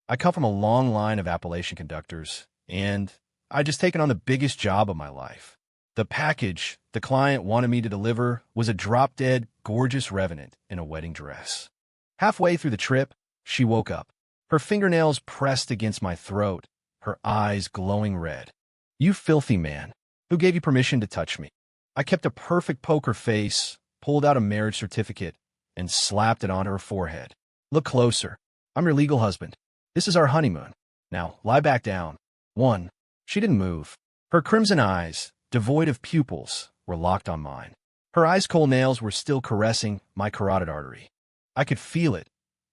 I come from a long line of Appalachian conductors, and I just taken on the biggest job of my life. The package the client wanted me to deliver was a drop-dead, gorgeous revenant in a wedding dress. Halfway through the trip, she woke up, her fingernails pressed against my throat, her eyes glowing red. "You filthy man. Who gave you permission to touch me?" I kept a perfect poker face, pulled out a marriage certificate, and slapped it onto her forehead. "Look closer. I'm your legal husband. This is our honeymoon. Now, lie back down." 1. She didn't move. Her crimson eyes, devoid of pupils, were locked on mine. Her ice-cold nails were still caressing my carotid artery. I could feel it.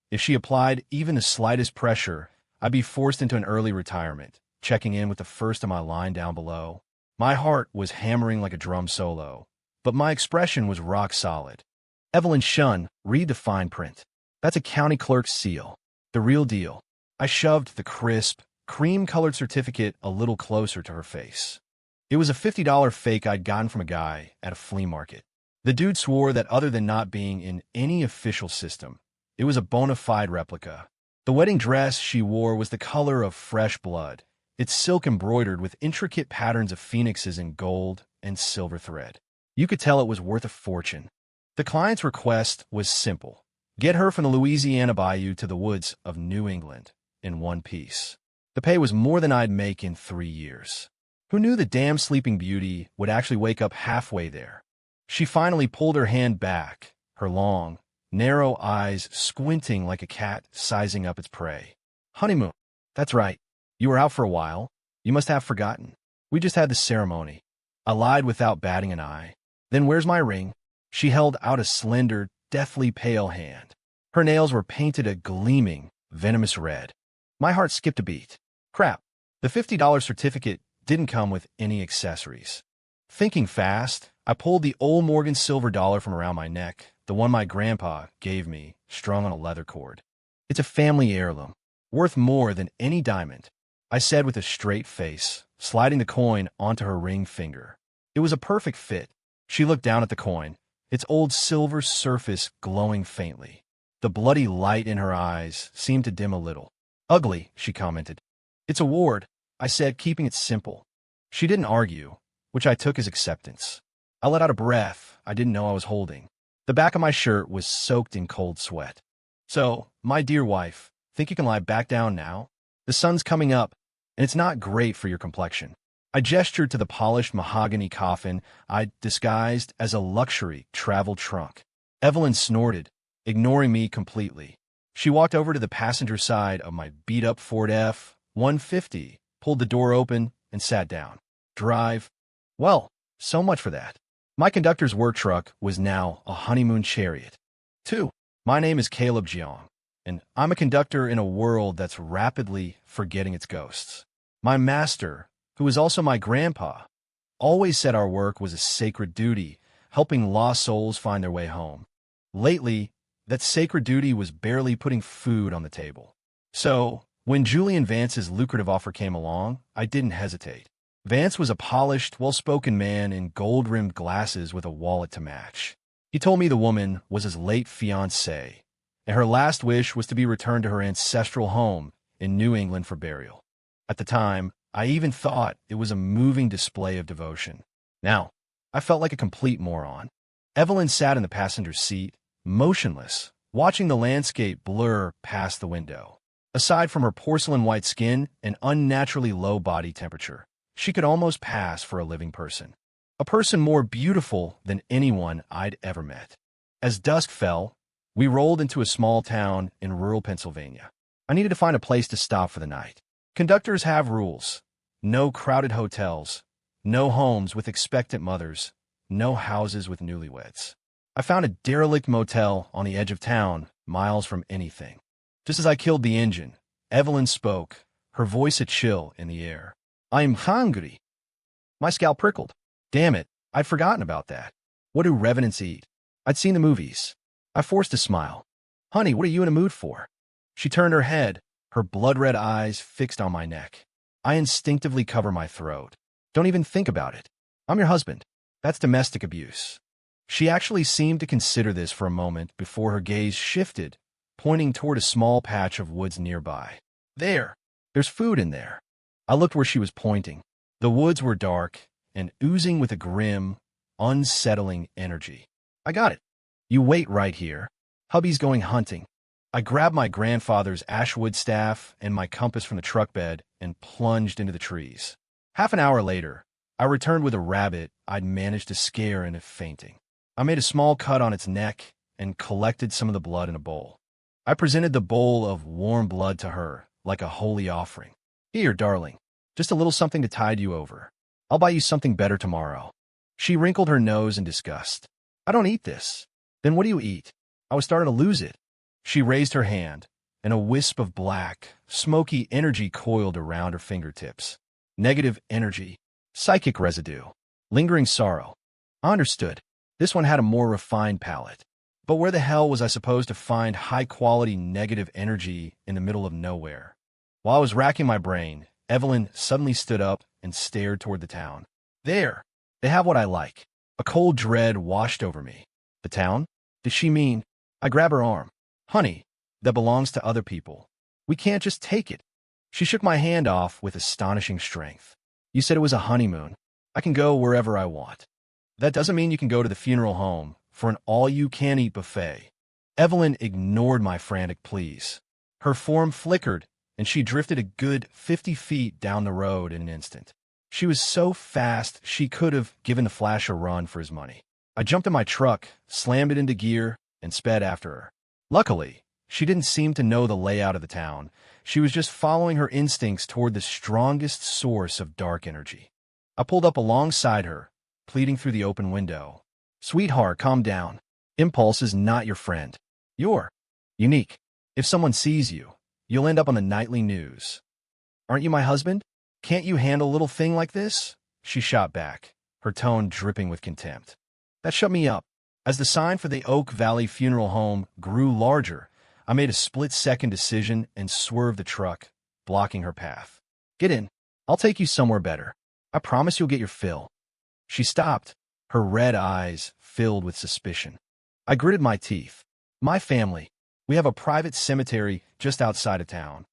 If she applied even the slightest pressure, I'd be forced into an early retirement, checking in with the first of my line down below. My heart was hammering like a drum solo, but my expression was rock solid. "Evelyn Shun, read the fine print. That's a county clerk's seal. The real deal." I shoved the crisp, cream-colored certificate a little closer to her face. It was a $50 fake I'd gotten from a guy at a flea market. The dude swore that other than not being in any official system, it was a bona fide replica. The wedding dress she wore was the color of fresh blood, its silk embroidered with intricate patterns of phoenixes in gold and silver thread. You could tell it was worth a fortune. The client's request was simple: get her from the Louisiana bayou to the woods of New England in one piece. The pay was more than I'd make in 3 years. Who knew the damn Sleeping Beauty would actually wake up halfway there? She finally pulled her hand back, her long, narrow eyes squinting like a cat sizing up its prey. "Honeymoon. That's right. You were out for a while. You must have forgotten. We just had the ceremony." I lied without batting an eye. "Then where's my ring?" She held out a slender, deathly pale hand. Her nails were painted a gleaming, venomous red. My heart skipped a beat. Crap. The $50 certificate didn't come with any accessories. Thinking fast, I pulled the old Morgan silver dollar from around my neck, the one my grandpa gave me, strung on a leather cord. "It's a family heirloom, worth more than any diamond," I said with a straight face, sliding the coin onto her ring finger. It was a perfect fit. She looked down at the coin, its old silver surface glowing faintly. The bloody light in her eyes seemed to dim a little. "Ugly," she commented. "It's a ward," I said, keeping it simple. She didn't argue, which I took as acceptance. I let out a breath I didn't know I was holding. The back of my shirt was soaked in cold sweat. "So, my dear wife, think you can lie back down now? The sun's coming up, and it's not great for your complexion." I gestured to the polished mahogany coffin I'd disguised as a luxury travel trunk. Evelyn snorted, ignoring me completely. She walked over to the passenger side of my beat-up Ford F-150, pulled the door open, and sat down. Drive? Well, so much for that. My conductor's work truck was now a honeymoon chariot. 2. My name is Caleb Jeong, and I'm a conductor in a world that's rapidly forgetting its ghosts. My master, who was also my grandpa, always said our work was a sacred duty, helping lost souls find their way home. Lately, that sacred duty was barely putting food on the table. So, when Julian Vance's lucrative offer came along, I didn't hesitate. Vance was a polished, well-spoken man in gold-rimmed glasses with a wallet to match. He told me the woman was his late fiancé, and her last wish was to be returned to her ancestral home in New England for burial. At the time, I even thought it was a moving display of devotion. Now, I felt like a complete moron. Evelyn sat in the passenger seat, motionless, watching the landscape blur past the window. Aside from her porcelain-white skin and unnaturally low body temperature, she could almost pass for a living person. A person more beautiful than anyone I'd ever met. As dusk fell, we rolled into a small town in rural Pennsylvania. I needed to find a place to stop for the night. Conductors have rules. No crowded hotels, no homes with expectant mothers, no houses with newlyweds. I found a derelict motel on the edge of town, miles from anything. Just as I killed the engine, Evelyn spoke, her voice a chill in the air. "I'm hungry." My scalp prickled. Damn it, I'd forgotten about that. What do revenants eat? I'd seen the movies. I forced a smile. "Honey, what are you in a mood for?" She turned her head, her blood-red eyes fixed on my neck. I instinctively cover my throat. "Don't even think about it. I'm your husband. That's domestic abuse." She actually seemed to consider this for a moment before her gaze shifted, pointing toward a small patch of woods nearby. There. There's food in there. I looked where she was pointing. The woods were dark and oozing with a grim, unsettling energy. I got it. You wait right here. Hubby's going hunting. I grabbed my grandfather's ashwood staff and my compass from the truck bed and plunged into the trees. Half an hour later, I returned with a rabbit I'd managed to scare into fainting. I made a small cut on its neck and collected some of the blood in a bowl. I presented the bowl of warm blood to her like a holy offering. Here, darling, just a little something to tide you over. I'll buy you something better tomorrow. She wrinkled her nose in disgust. I don't eat this. Then what do you eat? I was starting to lose it. She raised her hand, and a wisp of black, smoky energy coiled around her fingertips. Negative energy, psychic residue, lingering sorrow. I understood. This one had a more refined palate. But where the hell was I supposed to find high-quality negative energy in the middle of nowhere? While I was racking my brain, Evelyn suddenly stood up and stared toward the town. There! They have what I like. A cold dread washed over me. The town? Did she mean? I grab her arm. Honey, that belongs to other people. We can't just take it. She shook my hand off with astonishing strength. You said it was a honeymoon. I can go wherever I want. That doesn't mean you can go to the funeral home for an all-you-can-eat buffet. Evelyn ignored my frantic pleas. Her form flickered, and she drifted a good 50 feet down the road in an instant. She was so fast she could have given the Flash a run for his money. I jumped in my truck, slammed it into gear, and sped after her. Luckily, she didn't seem to know the layout of the town. She was just following her instincts toward the strongest source of dark energy. I pulled up alongside her, pleading through the open window. Sweetheart, calm down. Impulse is not your friend. You're unique. If someone sees you, you'll end up on the nightly news. Aren't you my husband? Can't you handle a little thing like this? She shot back, her tone dripping with contempt. That shut me up. As the sign for the Oak Valley Funeral Home grew larger, I made a split-second decision and swerved the truck, blocking her path. Get in. I'll take you somewhere better. I promise you'll get your fill. She stopped, her red eyes filled with suspicion. I gritted my teeth. My family. We have a private cemetery just outside of town.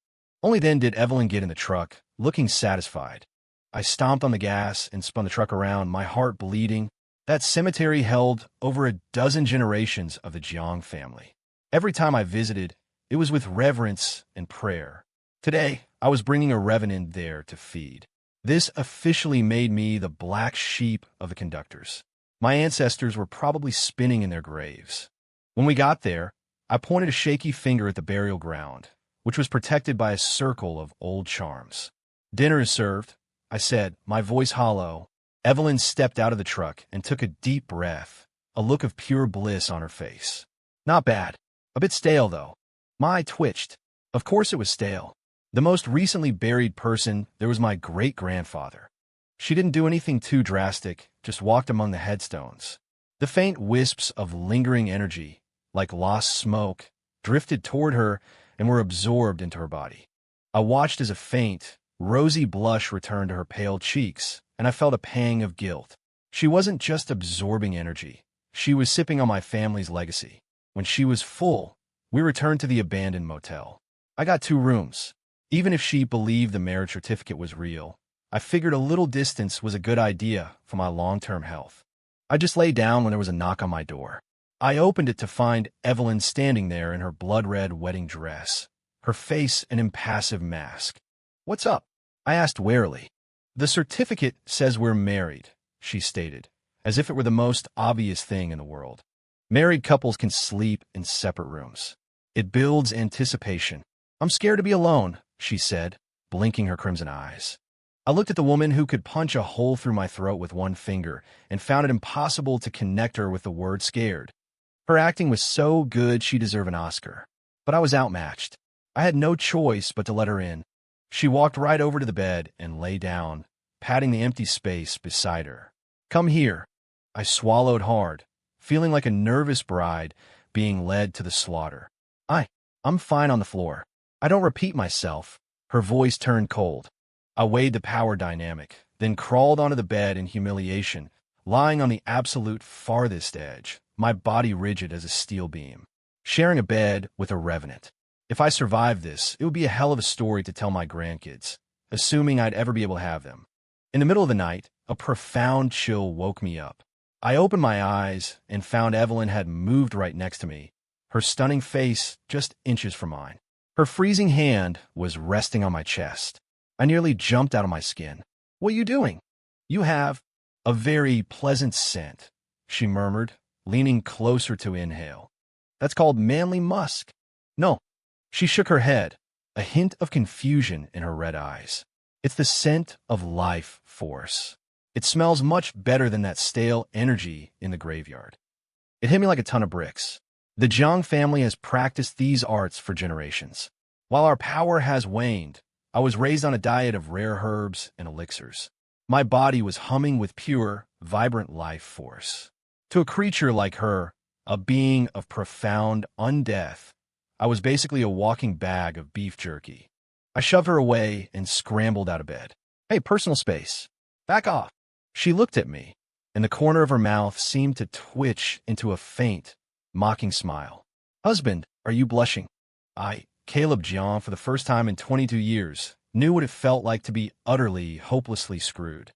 Only then did Evelyn get in the truck, looking satisfied. I stomped on the gas and spun the truck around, my heart bleeding. That cemetery held over a dozen generations of the Jiang family. Every time I visited, it was with reverence and prayer. Today, I was bringing a revenant there to feed. This officially made me the black sheep of the conductors. My ancestors were probably spinning in their graves. When we got there, I pointed a shaky finger at the burial ground, which was protected by a circle of old charms. Dinner is served, I said, my voice hollow. Evelyn stepped out of the truck and took a deep breath, a look of pure bliss on her face. Not bad. A bit stale, though. My eye twitched. Of course it was stale. The most recently buried person there was my great-grandfather. She didn't do anything too drastic, just walked among the headstones. The faint wisps of lingering energy, like lost smoke, drifted toward her and were absorbed into her body. I watched as a faint, rosy blush returned to her pale cheeks, and I felt a pang of guilt. She wasn't just absorbing energy. She was sipping on my family's legacy. When she was full, we returned to the abandoned motel. I got 2 rooms. Even if she believed the marriage certificate was real, I figured a little distance was a good idea for my long-term health. I just lay down when there was a knock on my door. I opened it to find Evelyn standing there in her blood-red wedding dress, her face an impassive mask. What's up? I asked warily. The certificate says we're married, she stated, as if it were the most obvious thing in the world. Married couples can sleep in separate rooms. It builds anticipation. I'm scared to be alone, she said, blinking her crimson eyes. I looked at the woman who could punch a hole through my throat with one finger and found it impossible to connect her with the word scared. Her acting was so good she deserved an Oscar. But I was outmatched. I had no choice but to let her in. She walked right over to the bed and lay down, patting the empty space beside her. Come here. I swallowed hard, feeling like a nervous bride being led to the slaughter. I'm fine on the floor. I don't repeat myself. Her voice turned cold. I weighed the power dynamic, then crawled onto the bed in humiliation, lying on the absolute farthest edge, my body rigid as a steel beam, sharing a bed with a revenant. If I survived this, it would be a hell of a story to tell my grandkids, assuming I'd ever be able to have them. In the middle of the night, a profound chill woke me up. I opened my eyes and found Evelyn had moved right next to me, her stunning face just inches from mine. Her freezing hand was resting on my chest. I nearly jumped out of my skin. "What are you doing?" "You have a very pleasant scent," she murmured, leaning closer to inhale. "That's called manly musk." "No." She shook her head, a hint of confusion in her red eyes. "It's the scent of life force. It smells much better than that stale energy in the graveyard." It hit me like a ton of bricks. The Jiang family has practiced these arts for generations. While our power has waned, I was raised on a diet of rare herbs and elixirs. My body was humming with pure, vibrant life force. To a creature like her, a being of profound undeath, I was basically a walking bag of beef jerky. I shoved her away and scrambled out of bed. "Hey, personal space. Back off." She looked at me, and the corner of her mouth seemed to twitch into a faint, mocking smile. "Husband, are you blushing?" Caleb Jiang, for the first time in 22 years, knew what it felt like to be utterly, hopelessly screwed.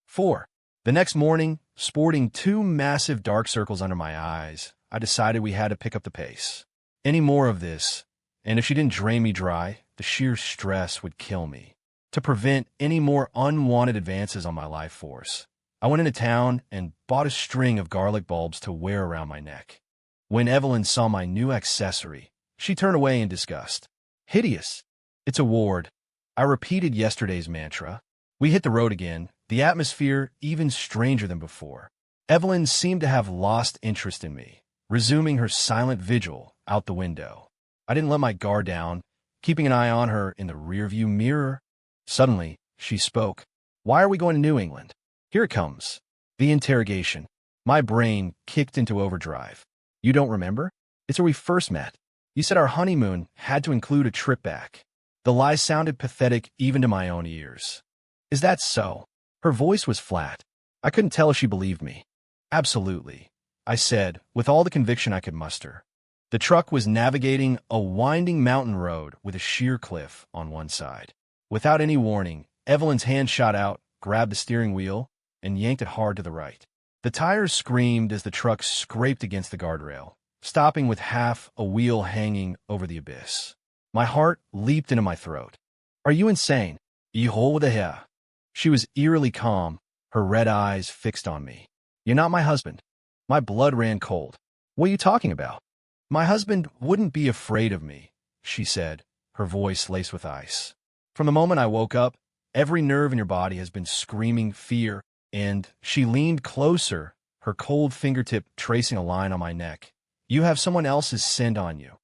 4. The next morning, sporting 2 massive dark circles under my eyes, I decided we had to pick up the pace. Any more of this, and if she didn't drain me dry, the sheer stress would kill me. To prevent any more unwanted advances on my life force, I went into town and bought a string of garlic bulbs to wear around my neck. When Evelyn saw my new accessory, she turned away in disgust. "Hideous." "It's a ward." I repeated yesterday's mantra. We hit the road again, the atmosphere even stranger than before. Evelyn seemed to have lost interest in me, resuming her silent vigil out the window. I didn't let my guard down, keeping an eye on her in the rearview mirror. Suddenly, she spoke. "Why are we going to New England?" Here it comes. The interrogation. My brain kicked into overdrive. "You don't remember? It's where we first met. You said our honeymoon had to include a trip back." The lie sounded pathetic even to my own ears. "Is that so?" Her voice was flat. I couldn't tell if she believed me. "Absolutely," I said, with all the conviction I could muster. The truck was navigating a winding mountain road with a sheer cliff on one side. Without any warning, Evelyn's hand shot out, grabbed the steering wheel, and yanked it hard to the right. The tires screamed as the truck scraped against the guardrail, stopping with half a wheel hanging over the abyss. My heart leaped into my throat. "Are you insane?" "Yehovah." She was eerily calm, her red eyes fixed on me. "You're not my husband." My blood ran cold. "What are you talking about?" "My husband wouldn't be afraid of me," she said, her voice laced with ice. "From the moment I woke up, every nerve in your body has been screaming fear," and she leaned closer, her cold fingertip tracing a line on my neck. "You have someone else's scent on you."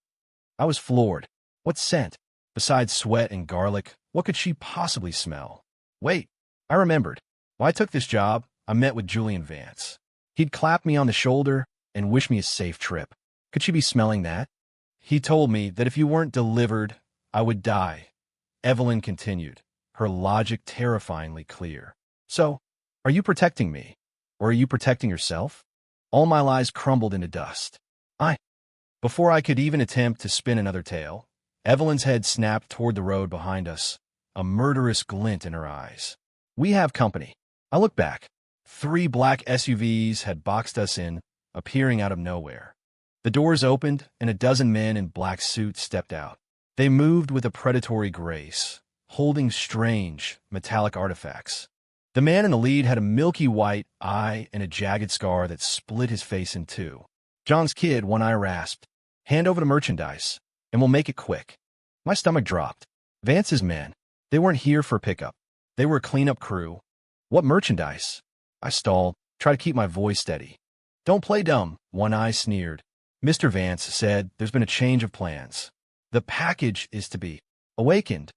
I was floored. What scent? Besides sweat and garlic, what could she possibly smell? Wait, I remembered. When I took this job, I met with Julian Vance. He'd clap me on the shoulder and wish me a safe trip. Could she be smelling that? "He told me that if you weren't delivered, I would die," Evelyn continued, her logic terrifyingly clear. "So, are you protecting me? Or are you protecting yourself?" All my lies crumbled into dust. Before I could even attempt to spin another tale, Evelyn's head snapped toward the road behind us, a murderous glint in her eyes. "We have company." I looked back. 3 black SUVs had boxed us in, appearing out of nowhere. The doors opened, and a dozen men in black suits stepped out. They moved with a predatory grace, holding strange, metallic artifacts. The man in the lead had a milky white eye and a jagged scar that split his face in 2. "John's kid," one eye rasped. "Hand over the merchandise, and we'll make it quick." My stomach dropped. Vance's men. They weren't here for pickup. They were a cleanup crew. "What merchandise?" I stalled, tried to keep my voice steady. "Don't play dumb," one eye sneered. "Mr. Vance said there's been a change of plans. The package is to be awakened.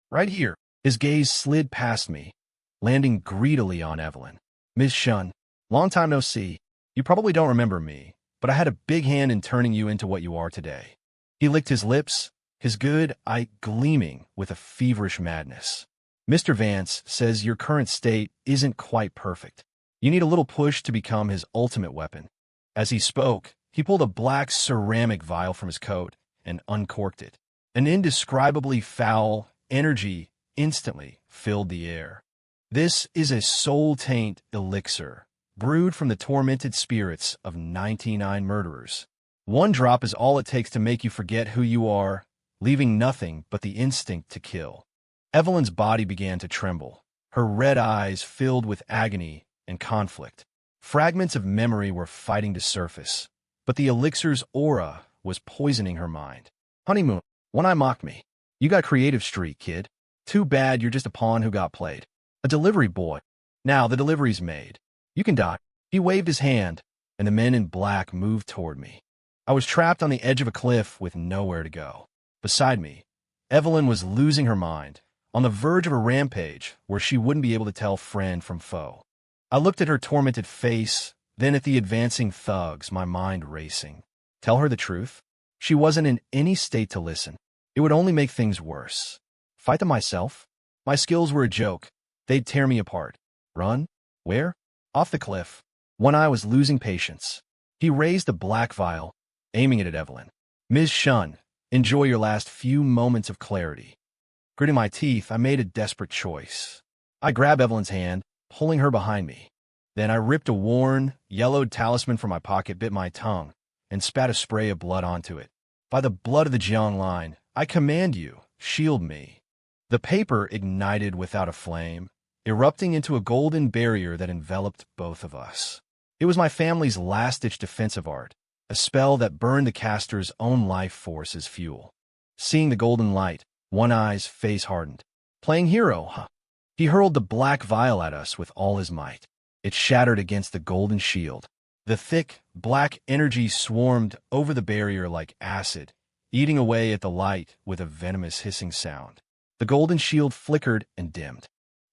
Right here." His gaze slid past me, landing greedily on Evelyn. "Miss Shun, long time no see. You probably don't remember me, but I had a big hand in turning you into what you are today." He licked his lips, his good eye gleaming with a feverish madness. "Mr. Vance says your current state isn't quite perfect. You need a little push to become his ultimate weapon." As he spoke, he pulled a black ceramic vial from his coat and uncorked it. An indescribably foul energy instantly filled the air. This is a soul taint elixir, brewed from the tormented spirits of 99 murderers. One drop is all it takes to make you forget who you are, leaving nothing but the instinct to kill. Evelyn's body began to tremble, her red eyes filled with agony and conflict. Fragments of memory were fighting to surface, but the elixir's aura was poisoning her mind. Honeymoon, one eye mocked me. You got creative streak, kid. Too bad you're just a pawn who got played. A delivery boy. Now the delivery's made. You can die. He waved his hand, and the men in black moved toward me. I was trapped on the edge of a cliff with nowhere to go. Beside me, Evelyn was losing her mind, on the verge of a rampage where she wouldn't be able to tell friend from foe. I looked at her tormented face, then at the advancing thugs, my mind racing. Tell her the truth? She wasn't in any state to listen. It would only make things worse. Fight them myself? My skills were a joke. They'd tear me apart. Run? Where? Off the cliff. One eye was losing patience. He raised a black vial, aiming it at Evelyn. Ms. Shun, enjoy your last few moments of clarity. Gritting my teeth, I made a desperate choice. I grabbed Evelyn's hand, pulling her behind me. Then I ripped a worn, yellowed talisman from my pocket, bit my tongue, and spat a spray of blood onto it. By the blood of the Jiang line, I command you, shield me. The paper ignited without a flame, erupting into a golden barrier that enveloped both of us. It was my family's last-ditch defensive art, a spell that burned the caster's own life force as fuel. Seeing the golden light, One Eye's face hardened. Playing hero, huh? He hurled the black vial at us with all his might. It shattered against the golden shield. The thick, black energy swarmed over the barrier like acid, eating away at the light with a venomous hissing sound. The golden shield flickered and dimmed.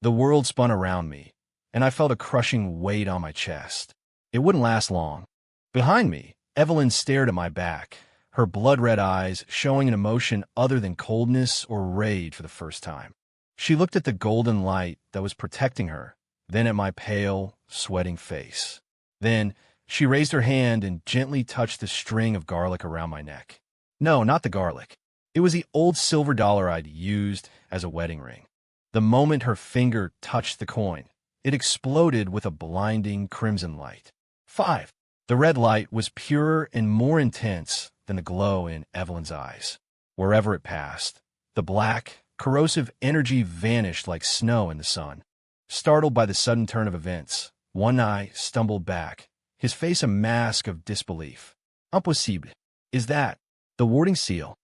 The world spun around me, and I felt a crushing weight on my chest. It wouldn't last long. Behind me, Evelyn stared at my back, her blood-red eyes showing an emotion other than coldness or rage for the first time. She looked at the golden light that was protecting her, then at my pale, sweating face. Then, she raised her hand and gently touched the string of garlic around my neck. No, not the garlic. It was the old silver dollar I'd used as a wedding ring. The moment her finger touched the coin, it exploded with a blinding crimson light. 5. The red light was purer and more intense than the glow in Evelyn's eyes. Wherever it passed, the black, corrosive energy vanished like snow in the sun. Startled by the sudden turn of events, One Eye stumbled back, his face a mask of disbelief. Impossible. Is that the warding seal?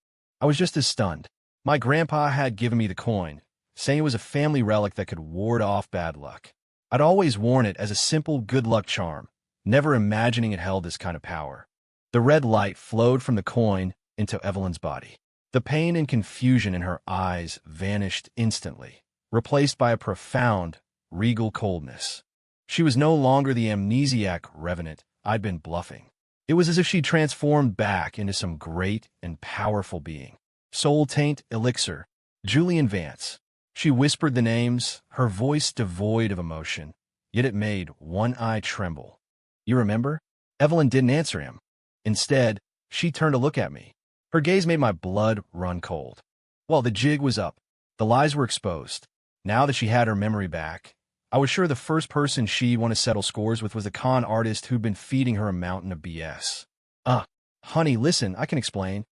I was just as stunned. My grandpa had given me the coin, saying it was a family relic that could ward off bad luck. I'd always worn it as a simple good luck charm, never imagining it held this kind of power. The red light flowed from the coin into Evelyn's body. The pain and confusion in her eyes vanished instantly, replaced by a profound, regal coldness. She was no longer the amnesiac revenant I'd been bluffing. It was as if she'd transformed back into some great and powerful being. Soul Taint Elixir, Julian Vance. She whispered the names, her voice devoid of emotion, yet it made One Eye tremble. You remember? Evelyn didn't answer him. Instead, she turned to look at me. Her gaze made my blood run cold. Well, the jig was up. The lies were exposed. Now that she had her memory back, I was sure the first person she'd want to settle scores with was the con artist who'd been feeding her a mountain of BS. Honey, listen, I can explain.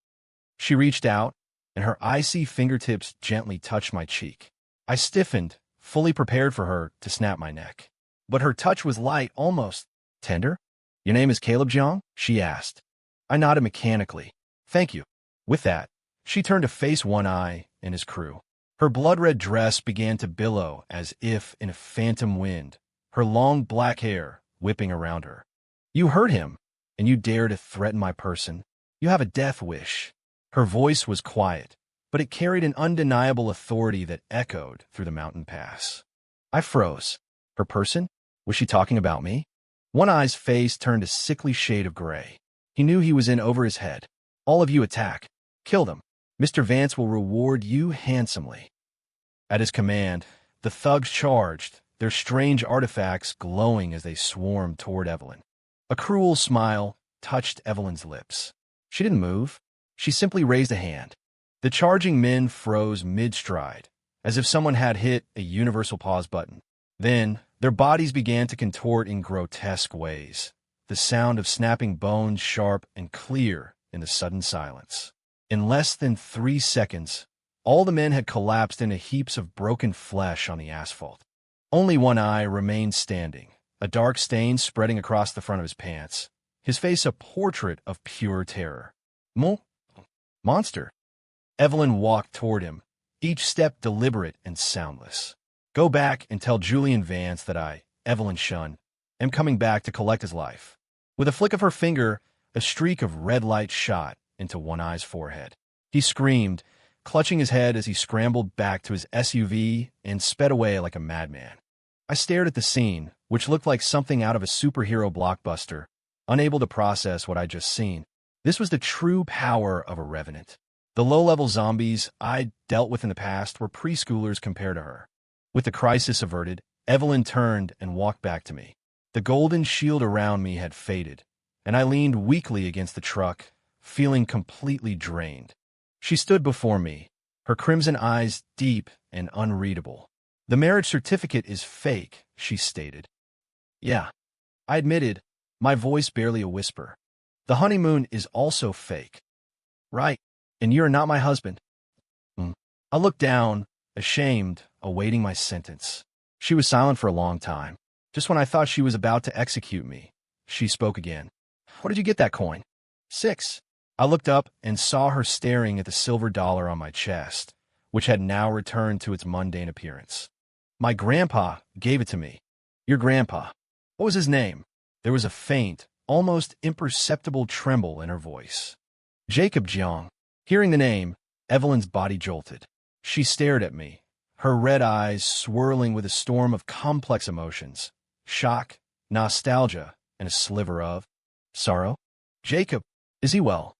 She reached out, and her icy fingertips gently touched my cheek. I stiffened, fully prepared for her to snap my neck. But her touch was light, almost tender. Your name is Caleb Jiang? She asked. I nodded mechanically. Thank you. With that, she turned to face One Eye and his crew. Her blood-red dress began to billow as if in a phantom wind, her long black hair whipping around her. You hurt him, and you dare to threaten my person? You have a death wish. Her voice was quiet, but it carried an undeniable authority that echoed through the mountain pass. I froze. Her person? Was she talking about me? One Eye's face turned a sickly shade of gray. He knew he was in over his head. All of you attack. Kill them. Mr. Vance will reward you handsomely. At his command, the thugs charged, their strange artifacts glowing as they swarmed toward Evelyn. A cruel smile touched Evelyn's lips. She didn't move. She simply raised a hand. The charging men froze mid-stride, as if someone had hit a universal pause button. Then, their bodies began to contort in grotesque ways, the sound of snapping bones sharp and clear in the sudden silence. In less than 3 seconds, all the men had collapsed into heaps of broken flesh on the asphalt. Only one eye remained standing, a dark stain spreading across the front of his pants, his face a portrait of pure terror. Monster. Evelyn walked toward him, each step deliberate and soundless. Go back and tell Julian Vance that I, Evelyn Shunn, am coming back to collect his life. With a flick of her finger, a streak of red light shot into One Eye's forehead. He screamed, clutching his head as he scrambled back to his SUV and sped away like a madman. I stared at the scene, which looked like something out of a superhero blockbuster, unable to process what I'd just seen. This was the true power of a revenant. The low-level zombies I'd dealt with in the past were preschoolers compared to her. With the crisis averted, Evelyn turned and walked back to me. The golden shield around me had faded, and I leaned weakly against the truck, feeling completely drained. She stood before me, her crimson eyes deep and unreadable. The marriage certificate is fake, she stated. Yeah, I admitted, my voice barely a whisper. The honeymoon is also fake. Right, and you're not my husband. I looked down, ashamed, awaiting my sentence. She was silent for a long time. Just when I thought she was about to execute me, she spoke again. Where did you get that coin? 6. I looked up and saw her staring at the silver dollar on my chest, which had now returned to its mundane appearance. My grandpa gave it to me. Your grandpa. What was his name? There was a faint, almost imperceptible tremble in her voice. Jacob Jiang. Hearing the name, Evelyn's body jolted. She stared at me, her red eyes swirling with a storm of complex emotions. Shock, nostalgia, and a sliver of sorrow. Jacob, is he well?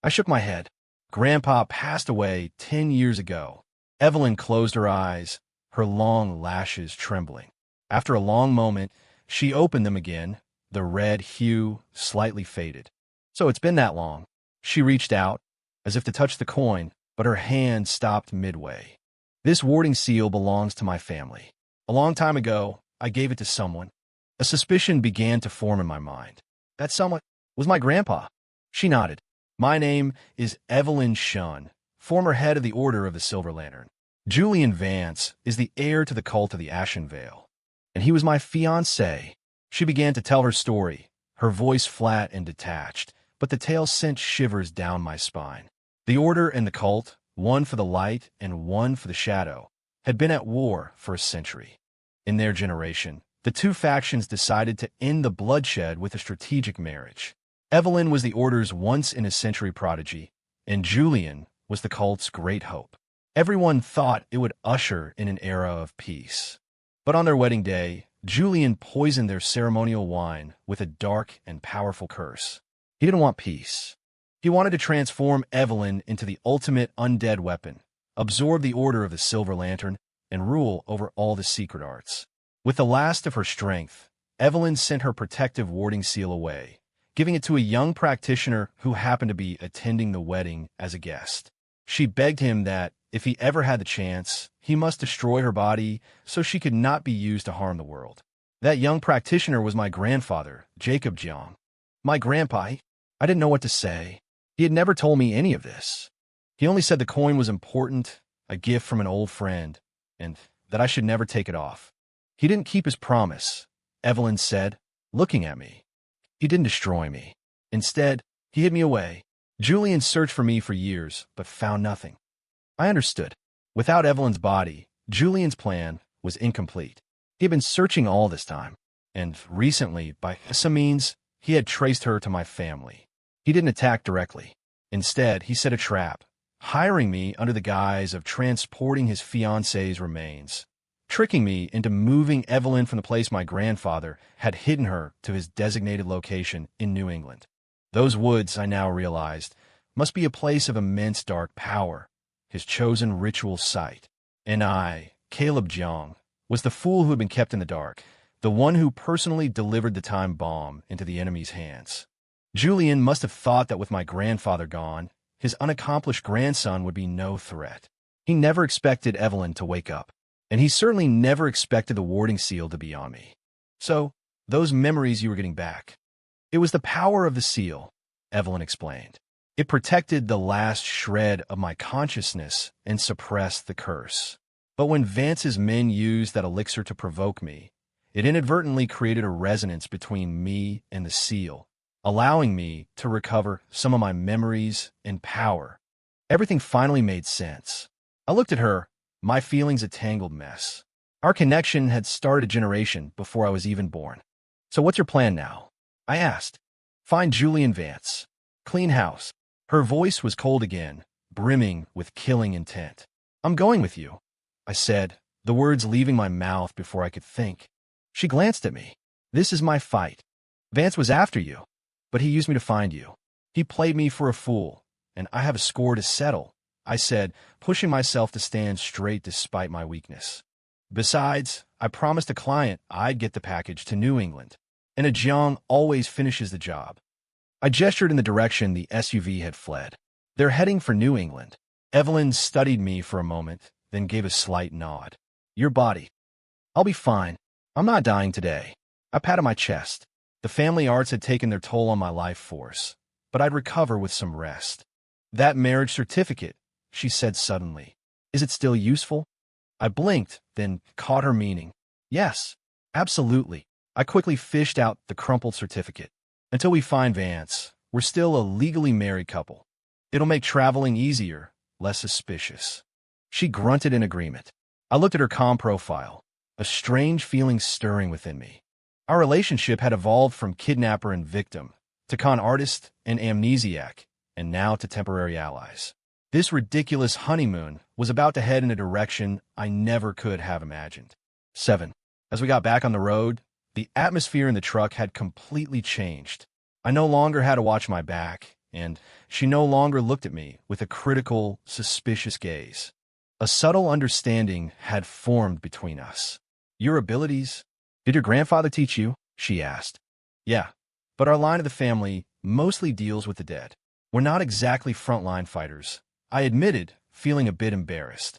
I shook my head. Grandpa passed away 10 years ago. Evelyn closed her eyes, her long lashes trembling. After a long moment, she opened them again, the red hue slightly faded. So it's been that long. She reached out, as if to touch the coin, but her hand stopped midway. This warding seal belongs to my family. A long time ago, I gave it to someone. A suspicion began to form in my mind. That someone was my grandpa. She nodded. My name is Evelyn Shunn, former head of the Order of the Silver Lantern. Julian Vance is the heir to the cult of the Ashen Veil, and he was my fiancé. She began to tell her story, her voice flat and detached, but the tale sent shivers down my spine. The Order and the cult, one for the light and one for the shadow, had been at war for a century. In their generation, the two factions decided to end the bloodshed with a strategic marriage. Evelyn was the Order's once-in-a-century prodigy, and Julian was the cult's great hope. Everyone thought it would usher in an era of peace. But on their wedding day, Julian poisoned their ceremonial wine with a dark and powerful curse. He didn't want peace. He wanted to transform Evelyn into the ultimate undead weapon, absorb the Order of the Silver Lantern, and rule over all the secret arts. With the last of her strength, Evelyn sent her protective warding seal away, giving it to a young practitioner who happened to be attending the wedding as a guest. She begged him that, if he ever had the chance, he must destroy her body so she could not be used to harm the world. That young practitioner was my grandfather, Jacob Jiang. My grandpa, I didn't know what to say. He had never told me any of this. He only said the coin was important, a gift from an old friend, and that I should never take it off. He didn't keep his promise, Evelyn said, looking at me. He didn't destroy me. Instead, he hid me away. Julian searched for me for years, but found nothing. I understood. Without Evelyn's body, Julian's plan was incomplete. He had been searching all this time, and recently, by some means, he had traced her to my family. He didn't attack directly. Instead, he set a trap, hiring me under the guise of transporting his fiancé's remains, tricking me into moving Evelyn from the place my grandfather had hidden her to his designated location in New England. Those woods, I now realized, must be a place of immense dark power, his chosen ritual site. And I, Caleb Jiang, was the fool who had been kept in the dark, the one who personally delivered the time bomb into the enemy's hands. Julian must have thought that with my grandfather gone, his unaccomplished grandson would be no threat. He never expected Evelyn to wake up, and he certainly never expected the warding seal to be on me. So, those memories you were getting back. It was the power of the seal, Evelyn explained. It protected the last shred of my consciousness and suppressed the curse. But when Vance's men used that elixir to provoke me, it inadvertently created a resonance between me and the seal, allowing me to recover some of my memories and power. Everything finally made sense. I looked at her, my feelings a tangled mess. Our connection had started a generation before I was even born. So what's your plan now? I asked. Find Julian Vance. Clean house. Her voice was cold again, brimming with killing intent. I'm going with you, I said, the words leaving my mouth before I could think. She glanced at me. This is my fight. Vance was after you, but he used me to find you. He played me for a fool, and I have a score to settle, I said, pushing myself to stand straight despite my weakness. Besides, I promised a client I'd get the package to New England, and a Jiang always finishes the job. I gestured in the direction the SUV had fled. They're heading for New England. Evelyn studied me for a moment, then gave a slight nod. Your body. I'll be fine. I'm not dying today. I patted my chest. The family arts had taken their toll on my life force, but I'd recover with some rest. That marriage certificate, she said suddenly. Is it still useful? I blinked, then caught her meaning. Yes, absolutely. I quickly fished out the crumpled certificate. Until we find Vance, we're still a legally married couple. It'll make traveling easier, less suspicious. She grunted in agreement. I looked at her comm profile, a strange feeling stirring within me. Our relationship had evolved from kidnapper and victim to con artist and amnesiac, and now to temporary allies. This ridiculous honeymoon was about to head in a direction I never could have imagined. 7. As we got back on the road, the atmosphere in the truck had completely changed. I no longer had to watch my back, and she no longer looked at me with a critical, suspicious gaze. A subtle understanding had formed between us. Your abilities? Did your grandfather teach you? She asked. Yeah, but our line of the family mostly deals with the dead. We're not exactly frontline fighters, I admitted, feeling a bit embarrassed.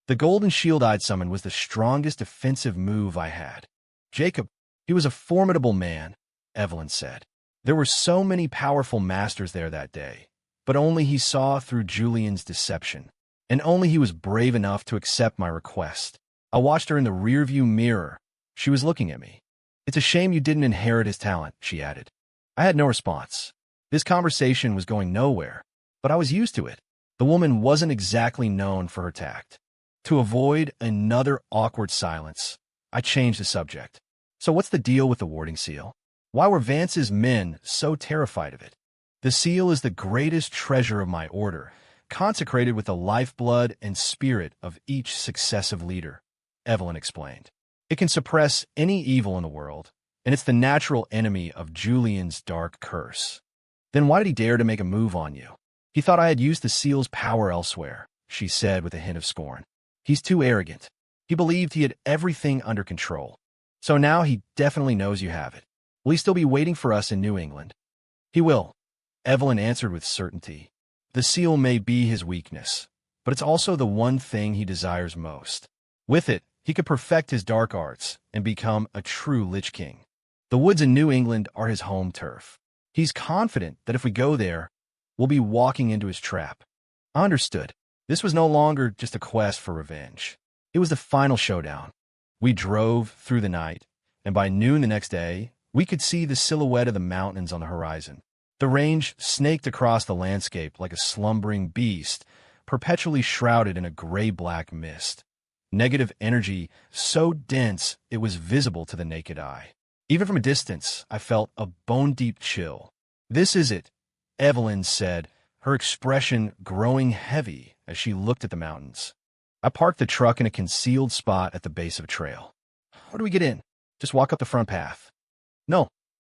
The golden shield I'd summoned was the strongest defensive move I had. Jacob, he was a formidable man, Evelyn said. There were so many powerful masters there that day, but only he saw through Julian's deception, and only he was brave enough to accept my request. I watched her in the rearview mirror. She was looking at me. It's a shame you didn't inherit his talent, she added. I had no response. This conversation was going nowhere, but I was used to it. The woman wasn't exactly known for her tact. To avoid another awkward silence, I changed the subject. So what's the deal with the warding seal? Why were Vance's men so terrified of it? The seal is the greatest treasure of my order, consecrated with the lifeblood and spirit of each successive leader, Evelyn explained. It can suppress any evil in the world, and it's the natural enemy of Julian's dark curse. Then why did he dare to make a move on you? He thought I had used the seal's power elsewhere, she said with a hint of scorn. He's too arrogant. He believed he had everything under control. So now he definitely knows you have it. Will he still be waiting for us in New England? He will, Evelyn answered with certainty. The seal may be his weakness, but it's also the one thing he desires most. With it, he could perfect his dark arts and become a true Lich King. The woods in New England are his home turf. He's confident that if we go there, we'll be walking into his trap. I understood. This was no longer just a quest for revenge. It was the final showdown. We drove through the night, and by noon the next day, we could see the silhouette of the mountains on the horizon. The range snaked across the landscape like a slumbering beast, perpetually shrouded in a gray-black mist. Negative energy so dense it was visible to the naked eye. Even from a distance, I felt a bone-deep chill. This is it, Evelyn said, her expression growing heavy as she looked at the mountains. I parked the truck in a concealed spot at the base of a trail. How do we get in? Just walk up the front path. No.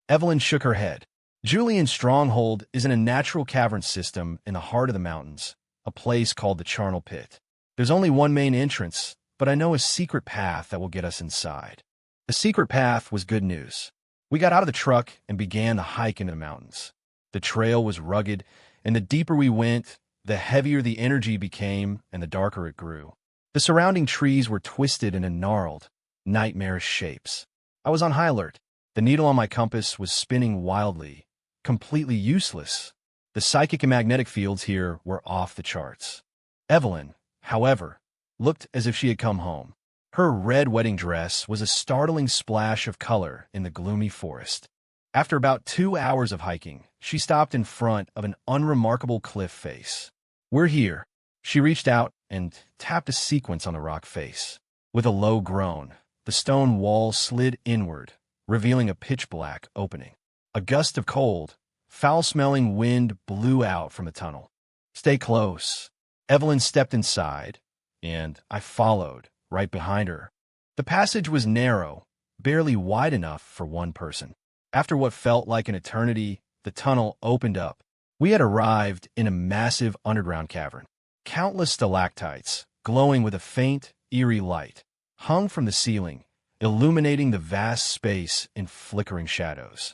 Evelyn shook her head. Julian's stronghold is in a natural cavern system in the heart of the mountains, a place called the Charnel Pit. There's only one main entrance, but I know a secret path that will get us inside. The secret path was good news. We got out of the truck and began the hike into the mountains. The trail was rugged, and the deeper we went, The heavier the energy became and the darker it grew. The surrounding trees were twisted into gnarled, nightmarish shapes. I was on high alert. The needle on my compass was spinning wildly, completely useless. The psychic and magnetic fields here were off the charts. Evelyn, however, looked as if she had come home. Her red wedding dress was a startling splash of color in the gloomy forest. After about 2 hours of hiking, she stopped in front of an unremarkable cliff face. "We're here." She reached out and tapped a sequence on the rock face. With a low groan, the stone wall slid inward, revealing a pitch-black opening. A gust of cold, foul-smelling wind blew out from the tunnel. "Stay close." Evelyn stepped inside, and I followed, right behind her. The passage was narrow, barely wide enough for one person. After what felt like an eternity, the tunnel opened up. We had arrived in a massive underground cavern. Countless stalactites, glowing with a faint, eerie light, hung from the ceiling, illuminating the vast space in flickering shadows.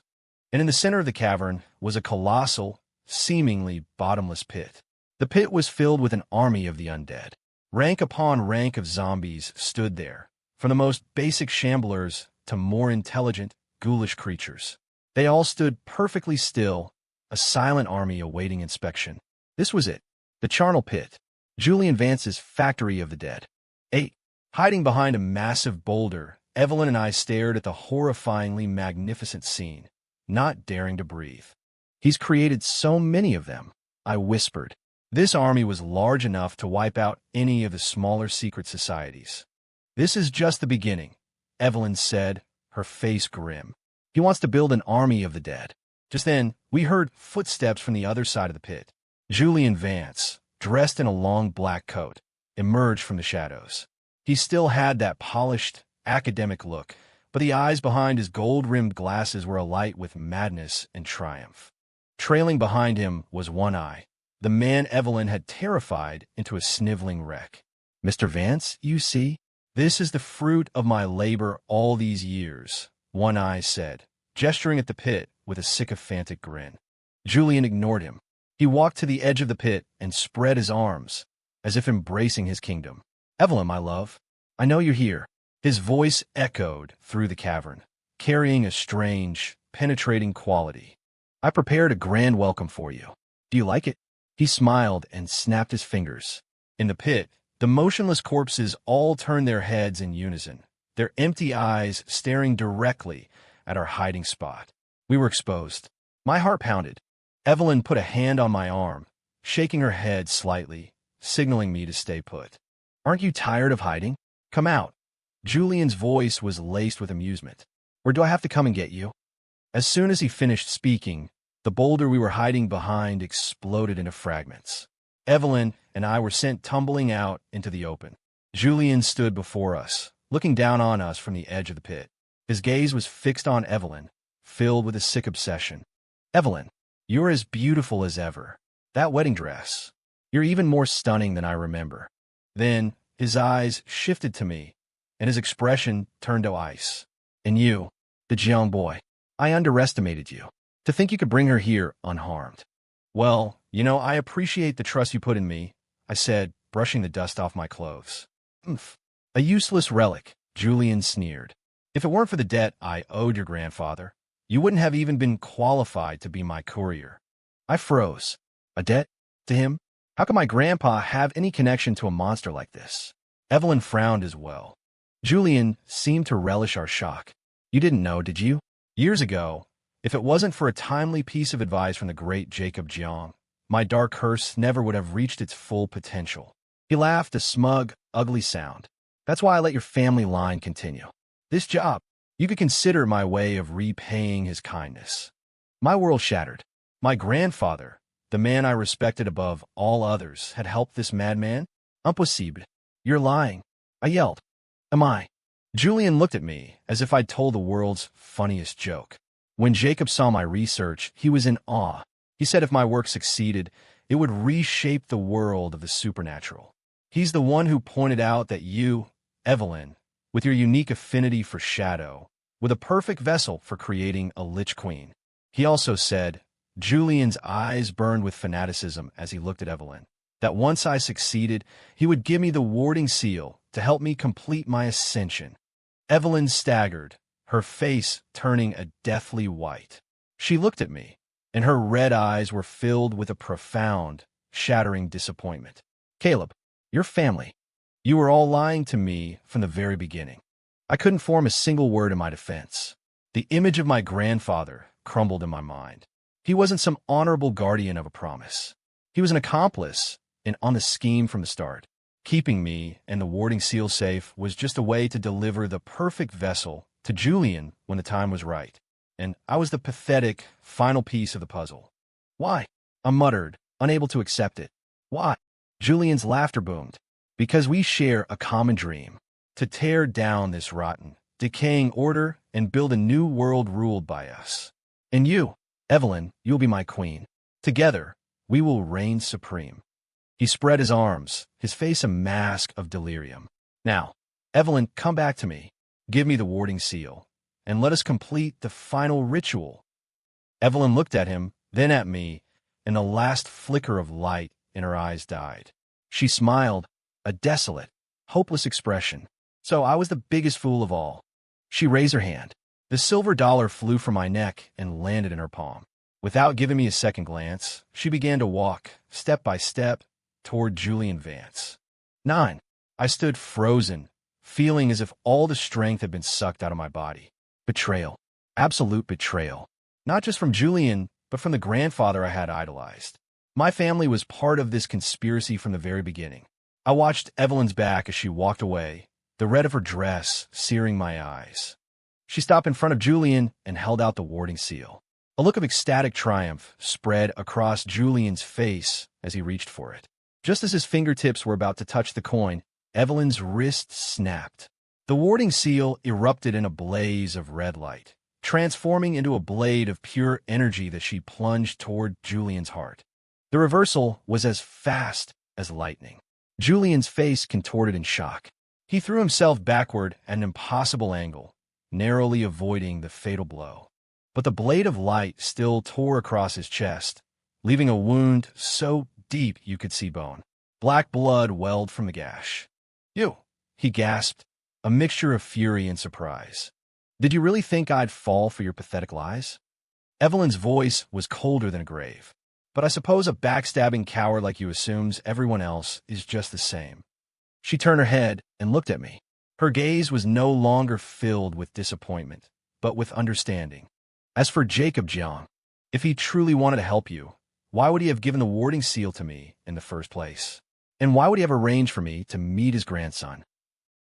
And in the center of the cavern was a colossal, seemingly bottomless pit. The pit was filled with an army of the undead. Rank upon rank of zombies stood there, from the most basic shamblers to more intelligent, ghoulish creatures. They all stood perfectly still, a silent army awaiting inspection. This was it, the charnel pit, Julian Vance's factory of the dead. Hiding behind a massive boulder, Evelyn and I stared at the horrifyingly magnificent scene, not daring to breathe. "He's created so many of them," I whispered. This army was large enough to wipe out any of the smaller secret societies. "This is just the beginning," Evelyn said, her face grim. "He wants to build an army of the dead." Just then, we heard footsteps from the other side of the pit. Julian Vance, dressed in a long black coat, emerged from the shadows. He still had that polished, academic look, but the eyes behind his gold-rimmed glasses were alight with madness and triumph. Trailing behind him was One Eye, the man Evelyn had terrified into a sniveling wreck. "Mr. Vance, you see, this is the fruit of my labor all these years," One Eye said, gesturing at the pit with a sycophantic grin. Julian ignored him. He walked to the edge of the pit and spread his arms, as if embracing his kingdom. "Evelyn, my love, I know you're here." His voice echoed through the cavern, carrying a strange, penetrating quality. "I prepared a grand welcome for you. Do you like it?" He smiled and snapped his fingers. In the pit, the motionless corpses all turned their heads in unison, their empty eyes staring directly at our hiding spot. We were exposed. My heart pounded. Evelyn put a hand on my arm, shaking her head slightly, signaling me to stay put. "Aren't you tired of hiding? Come out." Julian's voice was laced with amusement. "Or do I have to come and get you?" As soon as he finished speaking, the boulder we were hiding behind exploded into fragments. Evelyn and I were sent tumbling out into the open. Julian stood before us, looking down on us from the edge of the pit. His gaze was fixed on Evelyn, filled with a sick obsession. "Evelyn, you're as beautiful as ever. That wedding dress. You're even more stunning than I remember." Then his eyes shifted to me, and his expression turned to ice. "And you, the young boy, I underestimated you. To think you could bring her here unharmed." "Well, I appreciate the trust you put in me," I said, brushing the dust off my clothes. "Oomph. A useless relic," Julian sneered. "If it weren't for the debt I owed your grandfather, you wouldn't have even been qualified to be my courier." I froze. A debt? To him? How could my grandpa have any connection to a monster like this? Evelyn frowned as well. Julian seemed to relish our shock. "You didn't know, did you? Years ago, if it wasn't for a timely piece of advice from the great Jacob Jiang, my dark curse never would have reached its full potential." He laughed a smug, ugly sound. "That's why I let your family line continue. This job, you could consider my way of repaying his kindness." My world shattered. My grandfather, the man I respected above all others, had helped this madman? Impossible. "You're lying," I yelled. "Am I?" Julian looked at me as if I'd told the world's funniest joke. When Jacob saw my research, he was in awe. He said if my work succeeded, it would reshape the world of the supernatural. He's the one who pointed out that you, Evelyn, with your unique affinity for shadow, were the perfect vessel for creating a Lich Queen. He also said, Julian's eyes burned with fanaticism as he looked at Evelyn, that once I succeeded, he would give me the warding seal to help me complete my ascension. Evelyn staggered, her face turning a deathly white. She looked at me, and her red eyes were filled with a profound, shattering disappointment. Caleb, your family. You were all lying to me from the very beginning. I couldn't form a single word in my defense. The image of my grandfather crumbled in my mind. He wasn't some honorable guardian of a promise. He was an accomplice and on the scheme from the start. Keeping me and the warding seal safe was just a way to deliver the perfect vessel to Julian when the time was right. And I was the pathetic final piece of the puzzle. Why? I muttered, unable to accept it. Why? Julian's laughter boomed. Because we share a common dream. To tear down this rotten, decaying order and build a new world ruled by us. And you, Evelyn, you'll be my queen. Together, we will reign supreme. He spread his arms, his face a mask of delirium. Now, Evelyn, come back to me. Give me the warding seal, and let us complete the final ritual. Evelyn looked at him, then at me, and the last flicker of light in her eyes died. She smiled, a desolate, hopeless expression. So I was the biggest fool of all. She raised her hand. The silver dollar flew from my neck and landed in her palm. Without giving me a second glance, she began to walk, step by step, toward Julian Vance. 9. I stood frozen, feeling as if all the strength had been sucked out of my body. Betrayal. Absolute betrayal. Not just from Julian, but from the grandfather I had idolized. My family was part of this conspiracy from the very beginning. I watched Evelyn's back as she walked away, the red of her dress searing my eyes. She stopped in front of Julian and held out the warding seal. A look of ecstatic triumph spread across Julian's face as he reached for it. Just as his fingertips were about to touch the coin, Evelyn's wrist snapped. The warding seal erupted in a blaze of red light, transforming into a blade of pure energy that she plunged toward Julian's heart. The reversal was as fast as lightning. Julian's face contorted in shock. He threw himself backward at an impossible angle, narrowly avoiding the fatal blow. But the blade of light still tore across his chest, leaving a wound so deep you could see bone. Black blood welled from the gash. You, he gasped, a mixture of fury and surprise. Did you really think I'd fall for your pathetic lies? Evelyn's voice was colder than a grave. But I suppose a backstabbing coward like you assumes everyone else is just the same. She turned her head and looked at me. Her gaze was no longer filled with disappointment, but with understanding. As for Jacob Jiang, if he truly wanted to help you, why would he have given the warding seal to me in the first place? And why would he have arranged for me to meet his grandson?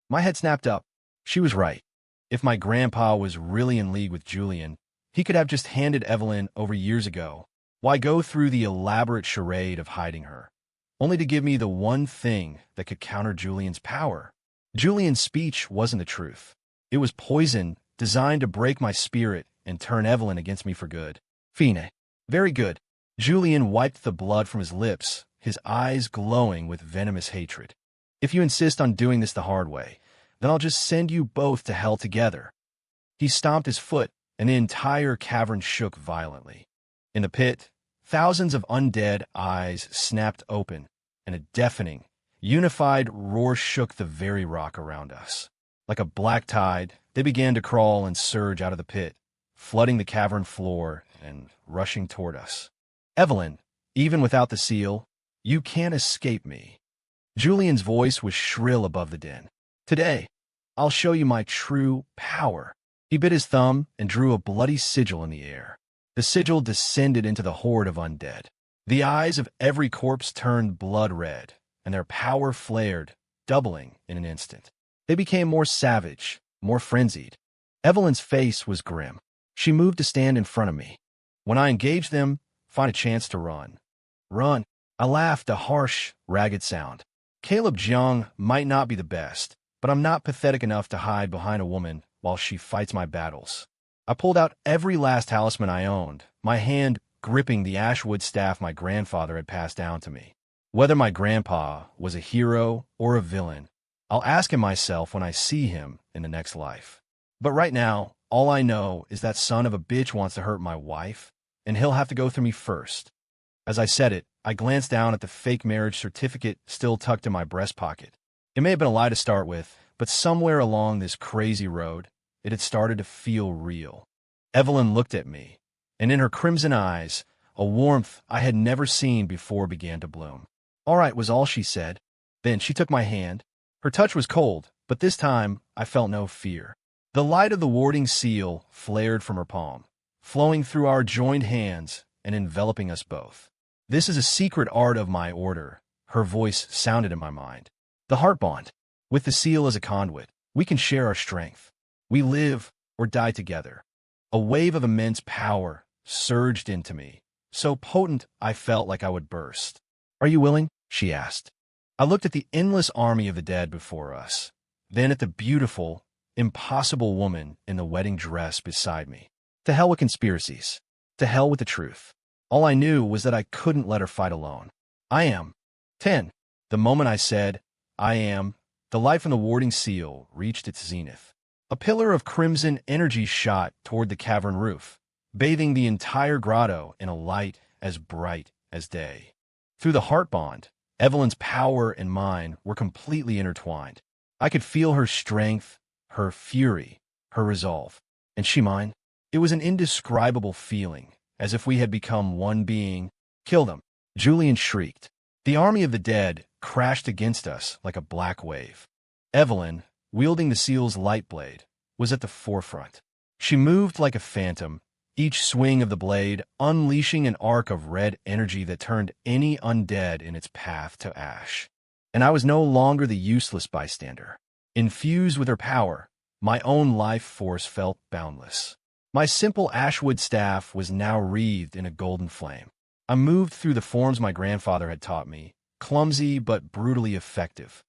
My head snapped up. She was right. If my grandpa was really in league with Julian, he could have just handed Evelyn over years ago. Why go through the elaborate charade of hiding her, only to give me the one thing that could counter Julian's power? Julian's speech wasn't the truth. It was poison designed to break my spirit and turn Evelyn against me for good. Fine. Very good. Julian wiped the blood from his lips, his eyes glowing with venomous hatred. If you insist on doing this the hard way, then I'll just send you both to hell together. He stomped his foot, and the entire cavern shook violently. In the pit, thousands of undead eyes snapped open, and a deafening, unified roar shook the very rock around us. Like a black tide, they began to crawl and surge out of the pit, flooding the cavern floor and rushing toward us. Evelyn, even without the seal, you can't escape me. Julian's voice was shrill above the din. Today, I'll show you my true power. He bit his thumb and drew a bloody sigil in the air. The sigil descended into the horde of undead. The eyes of every corpse turned blood red, and their power flared, doubling in an instant. They became more savage, more frenzied. Evelyn's face was grim. She moved to stand in front of me. When I engaged them, find a chance to run. Run. I laughed, a harsh, ragged sound. Caleb Jiang might not be the best, but I'm not pathetic enough to hide behind a woman while she fights my battles. I pulled out every last talisman I owned, my hand gripping the ashwood staff my grandfather had passed down to me. Whether my grandpa was a hero or a villain, I'll ask him myself when I see him in the next life. But right now, all I know is that son of a bitch wants to hurt my wife, and he'll have to go through me first. As I said it, I glanced down at the fake marriage certificate still tucked in my breast pocket. It may have been a lie to start with, but somewhere along this crazy road, it had started to feel real. Evelyn looked at me, and in her crimson eyes, a warmth I had never seen before began to bloom. "All right," was all she said. Then she took my hand. Her touch was cold, but this time I felt no fear. The light of the warding seal flared from her palm, flowing through our joined hands and enveloping us both. "This is a secret art of my order," her voice sounded in my mind. "The heartbond. With the seal as a conduit, we can share our strength. We live or die together." A wave of immense power surged into me, so potent I felt like I would burst. "Are you willing?" she asked. I looked at the endless army of the dead before us, then at the beautiful, impossible woman in the wedding dress beside me. To hell with conspiracies. To hell with the truth. All I knew was that I couldn't let her fight alone. "I am." 10. The moment I said, "I am," the light from the warding seal reached its zenith. A pillar of crimson energy shot toward the cavern roof, bathing the entire grotto in a light as bright as day. Through the heartbond, Evelyn's power and mine were completely intertwined. I could feel her strength, her fury, her resolve. And she mine? It was an indescribable feeling, as if we had become one being. "Kill them!" Julian shrieked. The army of the dead crashed against us like a black wave. Evelyn, wielding the seal's light blade, was at the forefront. She moved like a phantom, each swing of the blade unleashing an arc of red energy that turned any undead in its path to ash. And I was no longer the useless bystander. Infused with her power, my own life force felt boundless. My simple ashwood staff was now wreathed in a golden flame. I moved through the forms my grandfather had taught me, clumsy but brutally effective.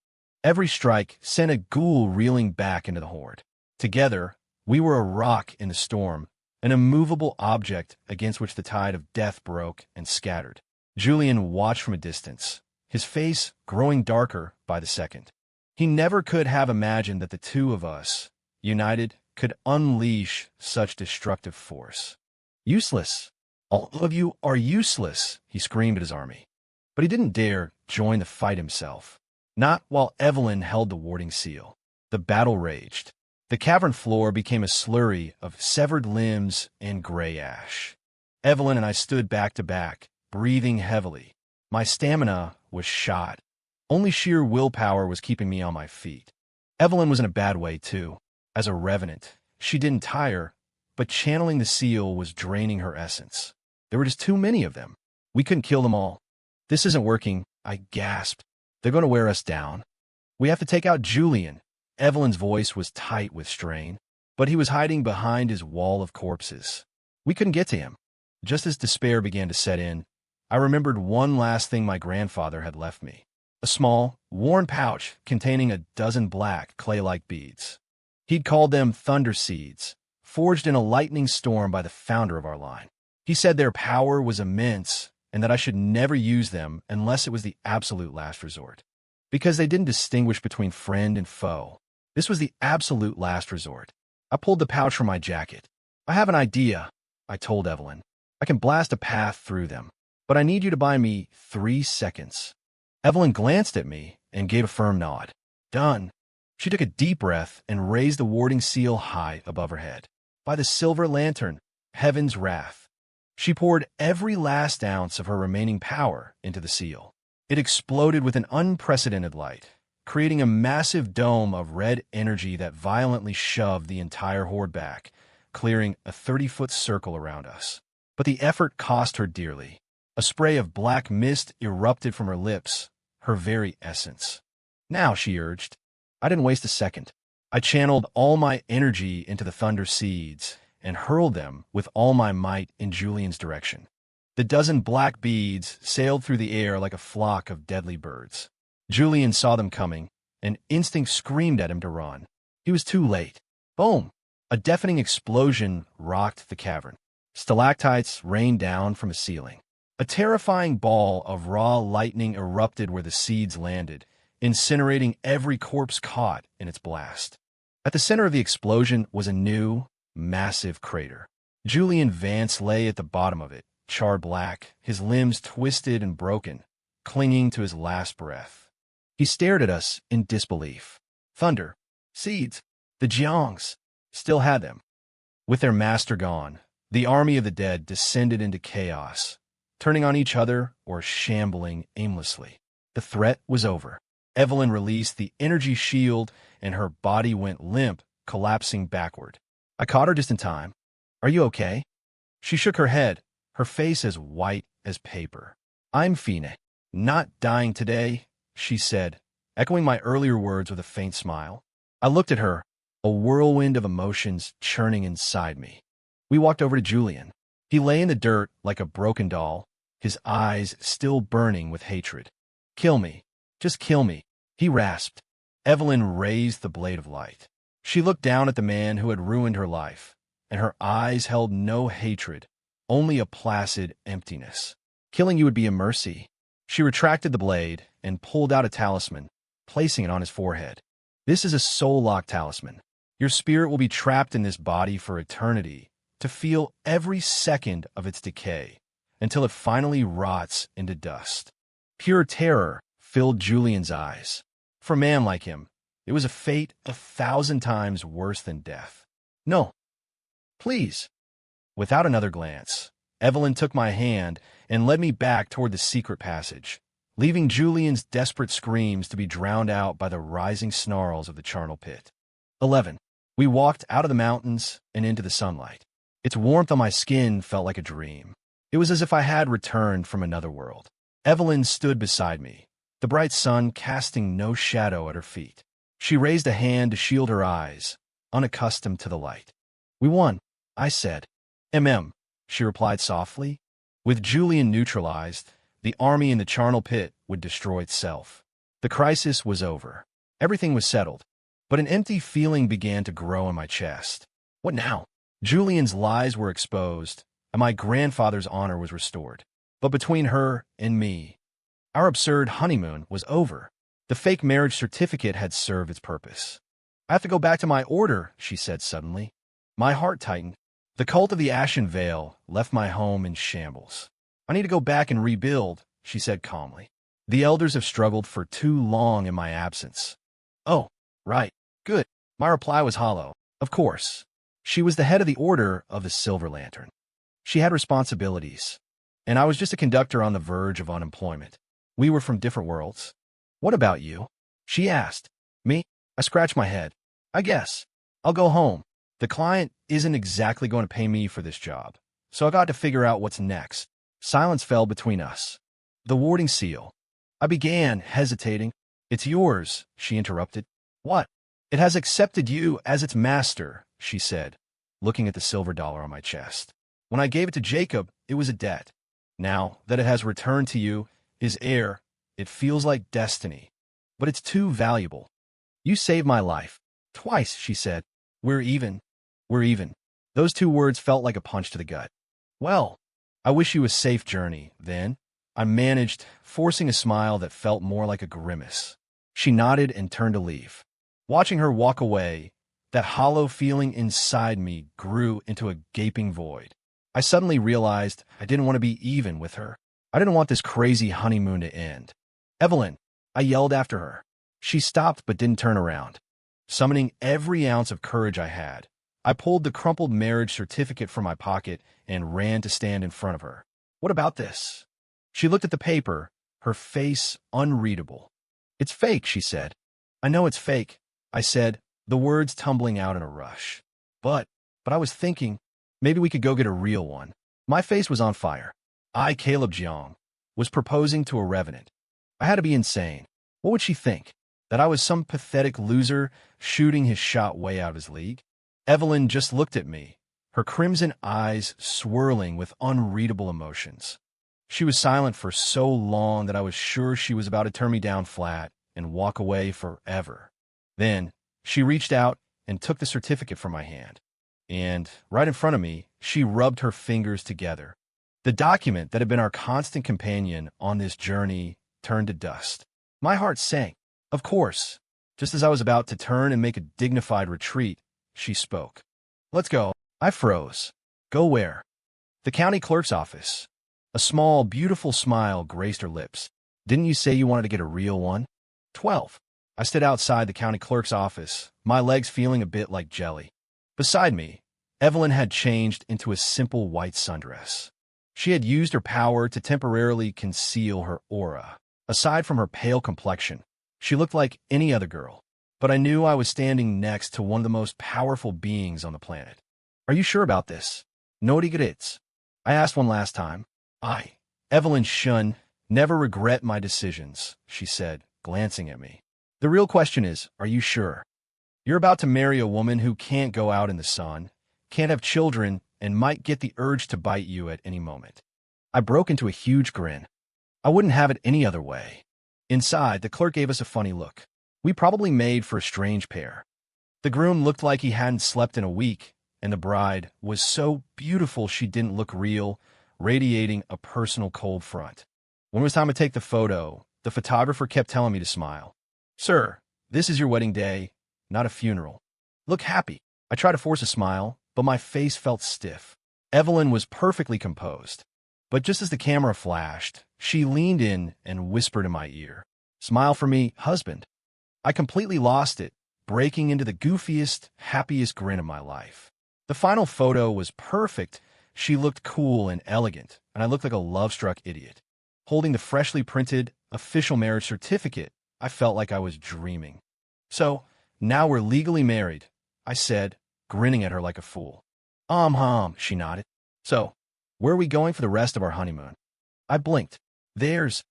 Every strike sent a ghoul reeling back into the horde. Together, we were a rock in the storm, an immovable object against which the tide of death broke and scattered. Julian watched from a distance, his face growing darker by the second. He never could have imagined that the two of us, united, could unleash such destructive force. "Useless! All of you are useless!" he screamed at his army. But he didn't dare join the fight himself. Not while Evelyn held the warding seal. The battle raged. The cavern floor became a slurry of severed limbs and gray ash. Evelyn and I stood back to back, breathing heavily. My stamina was shot. Only sheer willpower was keeping me on my feet. Evelyn was in a bad way, too. As a revenant, she didn't tire, but channeling the seal was draining her essence. There were just too many of them. We couldn't kill them all. "This isn't working," I gasped. "They're going to wear us down. We have to take out Julian." Evelyn's voice was tight with strain, but he was hiding behind his wall of corpses. We couldn't get to him. Just as despair began to set in, I remembered one last thing my grandfather had left me. A small, worn pouch containing a dozen black, clay-like beads. He'd called them thunder seeds, forged in a lightning storm by the founder of our line. He said their power was immense and that I should never use them unless it was the absolute last resort. Because they didn't distinguish between friend and foe. This was the absolute last resort. I pulled the pouch from my jacket. "I have an idea," I told Evelyn. "I can blast a path through them, but I need you to buy me 3 seconds." Evelyn glanced at me and gave a firm nod. "Done." She took a deep breath and raised the warding seal high above her head. By the silver lantern, heaven's wrath. She poured every last ounce of her remaining power into the seal. It exploded with an unprecedented light, creating a massive dome of red energy that violently shoved the entire horde back, clearing a 30-foot circle around us. But the effort cost her dearly. A spray of black mist erupted from her lips, her very essence. "Now," she urged. I didn't waste a second. I channeled all my energy into the thunder seeds and hurled them with all my might in Julian's direction. The dozen black beads sailed through the air like a flock of deadly birds. Julian saw them coming, and instinct screamed at him to run. He was too late. Boom! A deafening explosion rocked the cavern. Stalactites rained down from the ceiling. A terrifying ball of raw lightning erupted where the seeds landed, incinerating every corpse caught in its blast. At the center of the explosion was a new, massive crater. Julian Vance lay at the bottom of it, charred black, his limbs twisted and broken, clinging to his last breath. He stared at us in disbelief. Thunder, seeds, the Jiangs still had them. With their master gone, the army of the dead descended into chaos, turning on each other or shambling aimlessly. The threat was over. Evelyn released the energy shield, and her body went limp, collapsing backward. I caught her just in time. "Are you okay?" She shook her head, her face as white as paper. "I'm fine. Not dying today," she said, echoing my earlier words with a faint smile. I looked at her, a whirlwind of emotions churning inside me. We walked over to Julian. He lay in the dirt like a broken doll, his eyes still burning with hatred. "Kill me. Just kill me," he rasped. Evelyn raised the blade of light. She looked down at the man who had ruined her life, and her eyes held no hatred, only a placid emptiness. "Killing you would be a mercy." She retracted the blade and pulled out a talisman, placing it on his forehead. "This is a soul-lock talisman. Your spirit will be trapped in this body for eternity, to feel every second of its decay, until it finally rots into dust." Pure terror filled Julian's eyes. For a man like him, it was a fate 1,000 times worse than death. "No, please." Without another glance, Evelyn took my hand and led me back toward the secret passage, leaving Julian's desperate screams to be drowned out by the rising snarls of the charnel pit. 11. We walked out of the mountains and into the sunlight. Its warmth on my skin felt like a dream. It was as if I had returned from another world. Evelyn stood beside me, the bright sun casting no shadow at her feet. She raised a hand to shield her eyes, unaccustomed to the light. "We won," I said. She replied softly. With Julian neutralized, the army in the charnel pit would destroy itself. The crisis was over. Everything was settled, but an empty feeling began to grow in my chest. What now? Julian's lies were exposed, and my grandfather's honor was restored. But between her and me, our absurd honeymoon was over. The fake marriage certificate had served its purpose. "I have to go back to my order," she said suddenly. My heart tightened. The cult of the Ashen Veil left my home in shambles. "I need to go back and rebuild," she said calmly. "The elders have struggled for too long in my absence." "Oh, right. Good." My reply was hollow. Of course. She was the head of the Order of the Silver Lantern. She had responsibilities, and I was just a conductor on the verge of unemployment. We were from different worlds. "What about you?" she asked. "Me?" I scratched my head. "I guess. I'll go home. The client isn't exactly going to pay me for this job, so I got to figure out what's next." Silence fell between us. "The warding seal." I began, hesitating. "It's yours," she interrupted. "What?" "It has accepted you as its master," she said, looking at the silver dollar on my chest. "When I gave it to Jacob, it was a debt. Now that it has returned to you, his heir, it feels like destiny. But it's too valuable. You saved my life. Twice," she said. "We're even. We're even." Those two words felt like a punch to the gut. "Well, I wish you a safe journey, then," I managed, forcing a smile that felt more like a grimace. She nodded and turned to leave. Watching her walk away, that hollow feeling inside me grew into a gaping void. I suddenly realized I didn't want to be even with her. I didn't want this crazy honeymoon to end. "Evelyn," I yelled after her. She stopped but didn't turn around. Summoning every ounce of courage I had, I pulled the crumpled marriage certificate from my pocket and ran to stand in front of her. "What about this?" She looked at the paper, her face unreadable. "It's fake," she said. "I know it's fake," I said, the words tumbling out in a rush. But I was thinking, maybe we could go get a real one." My face was on fire. I, Caleb Jiang, was proposing to a revenant. I had to be insane. What would she think? That I was some pathetic loser shooting his shot way out of his league? Evelyn just looked at me, her crimson eyes swirling with unreadable emotions. She was silent for so long that I was sure she was about to turn me down flat and walk away forever. Then she reached out and took the certificate from my hand. And right in front of me, she rubbed her fingers together. The document that had been our constant companion on this journey turned to dust. My heart sank. Of course, just as I was about to turn and make a dignified retreat, she spoke. "Let's go." I froze. "Go where?" "The county clerk's office. A small, beautiful smile graced her lips. Didn't you say you wanted to get a real one? 12. I stood outside the county clerk's office, my legs feeling a bit like jelly. Beside me, Evelyn had changed into a simple white sundress. She had used her power to temporarily conceal her aura. Aside from her pale complexion, she looked like any other girl. But I knew I was standing next to one of the most powerful beings on the planet. Are you sure about this? No regrets. I asked one last time. Evelyn Shun, never regret my decisions, she said, glancing at me. The real question is, are you sure? You're about to marry a woman who can't go out in the sun, can't have children, and might get the urge to bite you at any moment. I broke into a huge grin. I wouldn't have it any other way. Inside, the clerk gave us a funny look. We probably made for a strange pair. The groom looked like he hadn't slept in a week, and the bride was so beautiful she didn't look real, radiating a personal cold front. When it was time to take the photo, the photographer kept telling me to smile. Sir, this is your wedding day, not a funeral. Look happy. I tried to force a smile, but my face felt stiff. Evelyn was perfectly composed. But just as the camera flashed, she leaned in and whispered in my ear, "Smile for me, husband." I completely lost it, breaking into the goofiest, happiest grin of my life. The final photo was perfect. She looked cool and elegant, and I looked like a love-struck idiot. Holding the freshly printed, official marriage certificate, I felt like I was dreaming. So, now we're legally married, I said, grinning at her like a fool. She nodded. So, where are we going for the rest of our honeymoon? I blinked. There's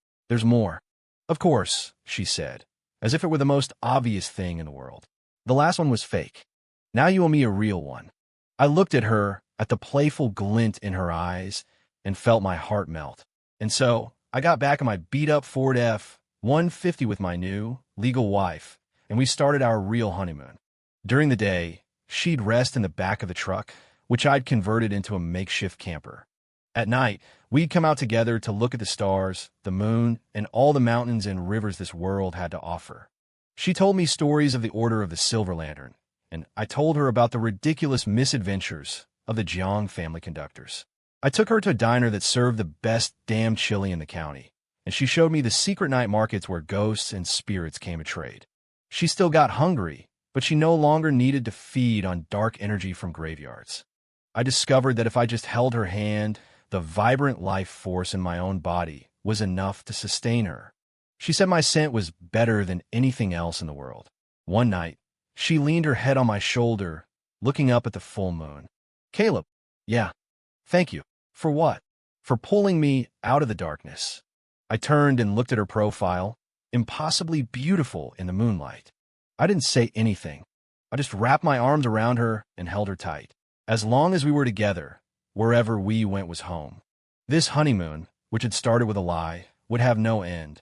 more. Of course, she said, as if it were the most obvious thing in the world. The last one was fake. Now you owe me a real one. I looked at her, at the playful glint in her eyes, and felt my heart melt. And so, I got back in my beat-up Ford F-150 with my new, legal wife, and we started our real honeymoon. During the day, she'd rest in the back of the truck, which I'd converted into a makeshift camper. At night, we'd come out together to look at the stars, the moon, and all the mountains and rivers this world had to offer. She told me stories of the Order of the Silver Lantern, and I told her about the ridiculous misadventures of the Jiang family conductors. I took her to a diner that served the best damn chili in the county, and she showed me the secret night markets where ghosts and spirits came to trade. She still got hungry, but she no longer needed to feed on dark energy from graveyards. I discovered that if I just held her hand, the vibrant life force in my own body was enough to sustain her. She said my scent was better than anything else in the world. One night, she leaned her head on my shoulder, looking up at the full moon. Caleb, yeah, thank you. For what? For pulling me out of the darkness. I turned and looked at her profile, impossibly beautiful in the moonlight. I didn't say anything. I just wrapped my arms around her and held her tight. As long as we were together, wherever we went was home. This honeymoon, which had started with a lie, would have no end.